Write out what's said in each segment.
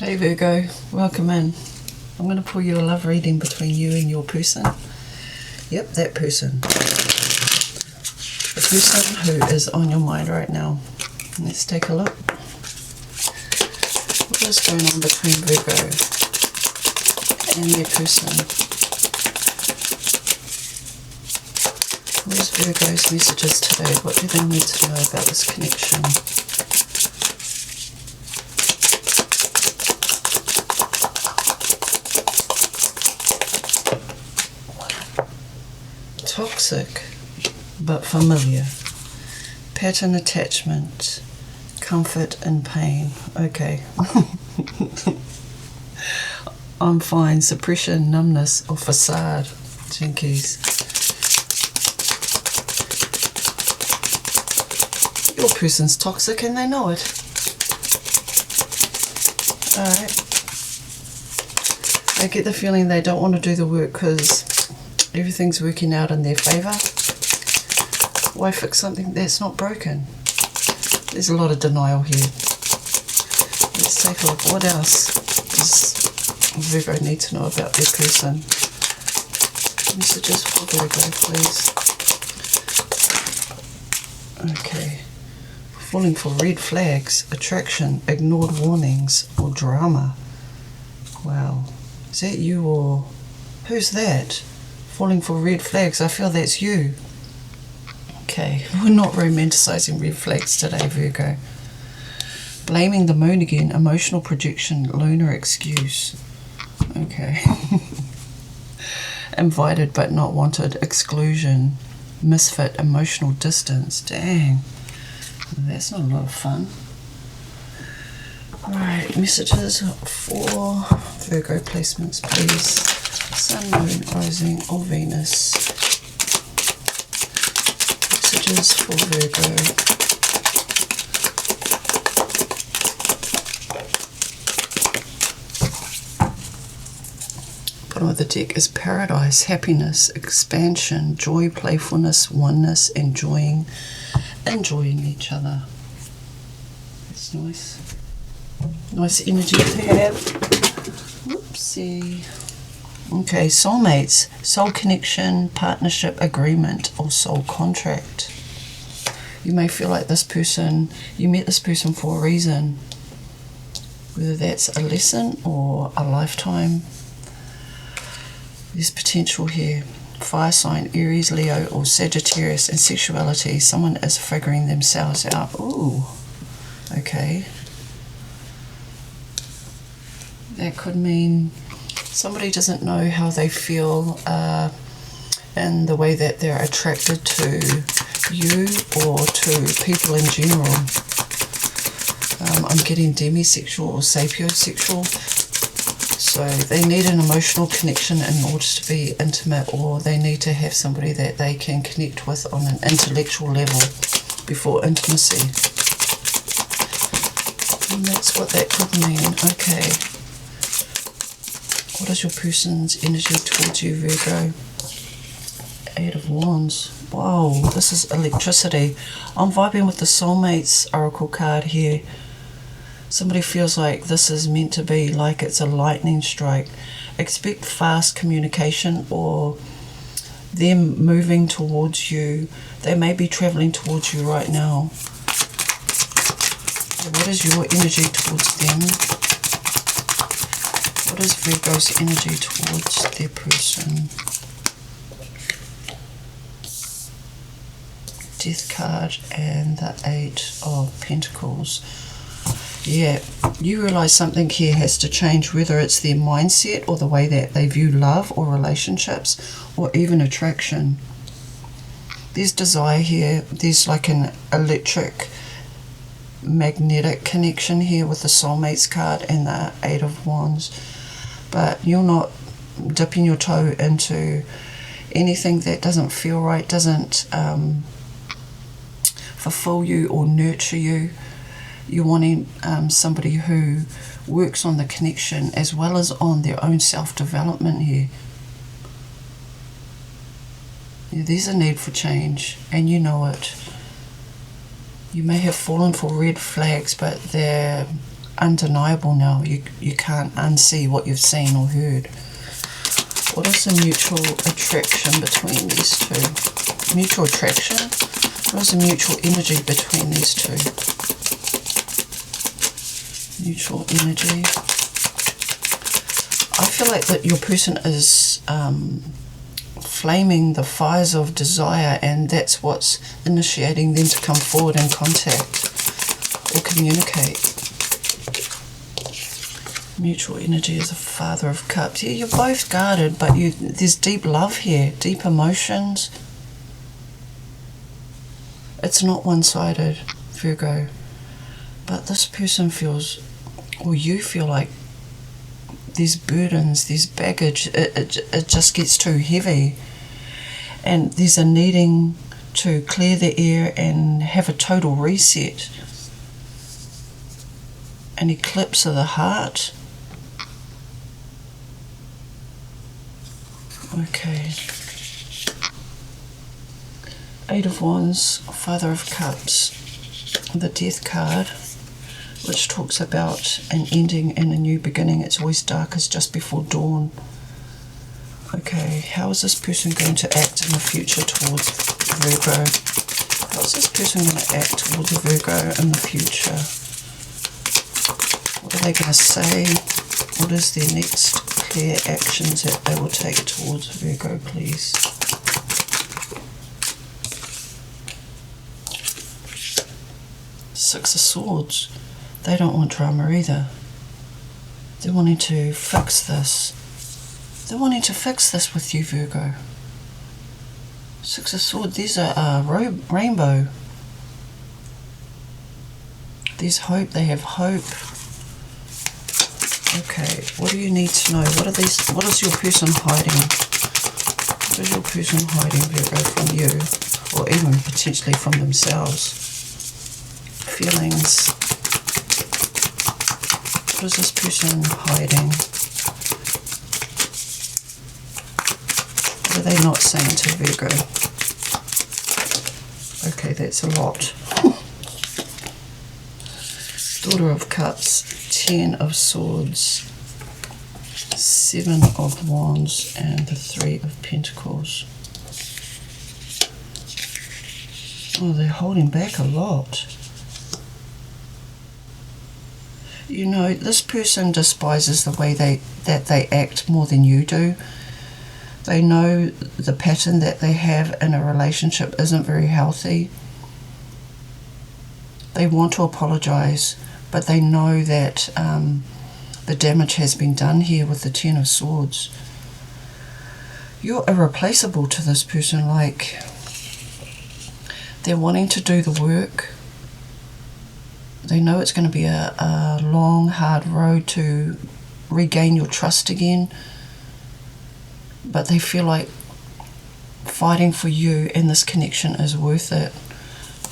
Hey Virgo, welcome in. I'm going to pull you a love reading between you and your person. Yep, that person. The person who is on your mind right now. Let's take a look. What is going on between Virgo and their person? What is Virgo's messages today? What do they need to know about this connection? Toxic but familiar. Pattern attachment. Comfort and pain. Okay. I'm fine. Suppression, numbness, or facade. Jinkies. Your person's toxic and they know it. Alright. I get the feeling they don't want to do the work because everything's working out in their favour. Why fix something that's not broken? There's a lot of denial here. Let's take a look. What else does Virgo need to know about their person? Messages for Virgo, please. Okay. Falling for red flags, attraction, ignored warnings, or drama. Wow. Is that you or who's that? Falling for red flags. I feel that's you. Okay, we're not romanticizing red flags today, Virgo. Blaming the moon again. Emotional projection, lunar excuse. Okay. Invited but not wanted. Exclusion. Misfit. Emotional distance. Dang. That's not a lot of fun. Alright, messages for Virgo placements, please. Sun, Moon, Rising, or Venus. Messages for Virgo. Bottom of the deck is paradise, happiness, expansion, joy, playfulness, oneness, enjoying each other. That's nice. Nice energy to have. Whoopsie. Okay, soulmates, soul connection, partnership, agreement, or soul contract. You may feel like this person, you met this person for a reason. Whether that's a lesson or a lifetime. There's potential here. Fire sign, Aries, Leo, or Sagittarius, and sexuality. Someone is figuring themselves out. Ooh, okay. That could mean somebody doesn't know how they feel and the way that they're attracted to you or to people in general. I'm getting demisexual or sapiosexual. So they need an emotional connection in order to be intimate, or they need to have somebody that they can connect with on an intellectual level before intimacy. And that's what that could mean. Okay. What is your person's energy towards you, Virgo? 8 of Wands. Wow, this is electricity. I'm vibing with the Soulmates Oracle card here. Somebody feels like this is meant to be, like it's a lightning strike. Expect fast communication or them moving towards you. They may be traveling towards you right now. What is your energy towards them? What is Virgo's energy towards their person? Death card and the 8 of Pentacles. Yeah, you realise something here has to change, whether it's their mindset or the way that they view love or relationships or even attraction. There's desire here. There's like an electric magnetic connection here with the Soulmates card and the 8 of Wands. But you're not dipping your toe into anything that doesn't feel right, doesn't fulfill you or nurture you. You're wanting somebody who works on the connection as well as on their own self-development here. Yeah, there's a need for change, and you know it. You may have fallen for red flags, but they're undeniable now. You can't unsee what you've seen or heard. What is the mutual attraction between these two? Mutual attraction? What is the mutual energy between these two? Mutual energy. I feel like that your person is flaming the fires of desire, and that's what's initiating them to come forward and contact or communicate. Mutual energy is a Father of Cups. Yeah, you're both guarded, but there's deep love here, deep emotions. It's not one-sided, Virgo. But this person feels, or you feel like, these burdens, these baggage, it just gets too heavy. And there's a needing to clear the air and have a total reset. An eclipse of the heart. Okay. Eight of Wands, Father of Cups, the Death card, which talks about an ending and a new beginning. It's always darkest just before dawn. Okay, how is this person going to act in the future towards Virgo? How is this person going to act towards Virgo in the future? What are they going to say? What is their next clear actions that they will take towards Virgo, please? Six of Swords. They don't want drama either. They're wanting to fix this. They're wanting to fix this with you, Virgo. Six of Swords. These are a rainbow. There's hope. They have hope. Okay, what do you need to know? What is your person hiding? What is your person hiding, Virgo, from you? Or even potentially from themselves? Feelings. What is this person hiding? What are they not saying to Virgo? Okay, that's a lot. Daughter of Cups, Ten of Swords, Seven of Wands, and the Three of Pentacles. Oh, they're holding back a lot. You know, this person despises the way that they act more than you do. They know the pattern that they have in a relationship isn't very healthy. They want to apologize, but they know that the damage has been done here with the Ten of Swords. You're irreplaceable to this person. Like, they're wanting to do the work. They know it's going to be a long, hard road to regain your trust again. But they feel like fighting for you and this connection is worth it.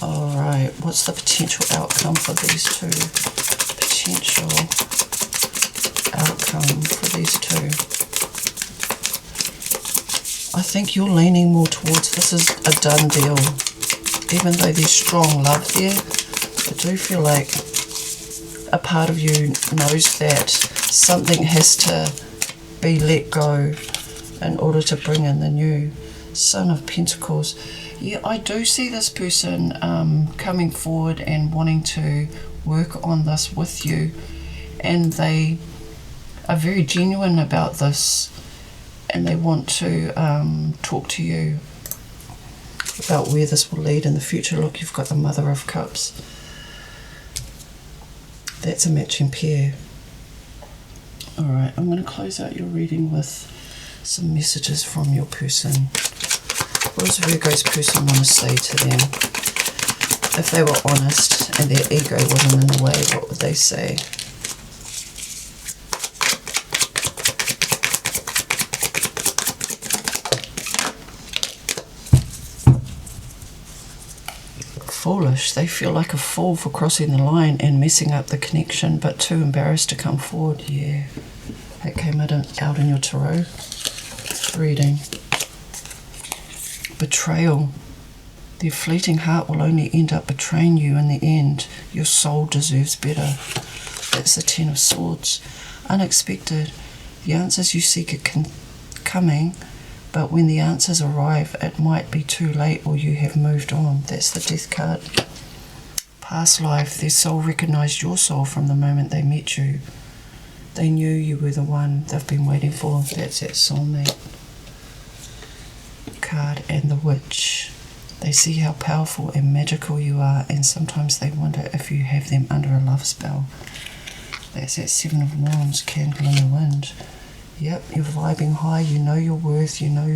Alright, what's the potential outcome for these two? Potential outcome for these two. I think you're leaning more towards this is a done deal. Even though there's strong love there, I do feel like a part of you knows that something has to be let go in order to bring in the new. Son of Pentacles. Yeah, I do see this person coming forward and wanting to work on this with you, and they are very genuine about this, and they want to talk to you about where this will lead in the future. Look, you've got the Mother of Cups. That's a matching pair. Alright, I'm going to close out your reading with some messages from your person. What does Virgo's person want to say to them? If they were honest and their ego wasn't in the way, what would they say? Foolish. They feel like a fool for crossing the line and messing up the connection, but too embarrassed to come forward. Yeah, that came out in your tarot reading. Betrayal. Their fleeting heart will only end up betraying you in the end. Your soul deserves better. it's the Ten of Swords. Unexpected. The answers you seek are coming, but when the answers arrive, it might be too late or you have moved on. That's the Death card. Past life. Their soul recognised your soul from the moment they met you. They knew you were the one they've been waiting for. That's that soulmate card. And the Witch. They see how powerful and magical you are, and sometimes they wonder if you have them under a love spell. That's that Seven of Wands, candle in the wind. Yep, you're vibing high, you know your worth, you know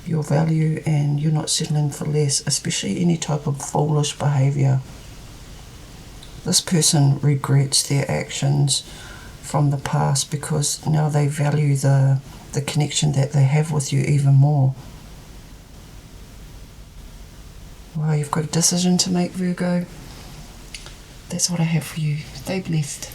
your value, and you're not settling for less, especially any type of foolish behaviour. This person regrets their actions from the past because now they value the connection that they have with you even more. Wow, you've got a decision to make, Virgo. That's what I have for you. Stay blessed.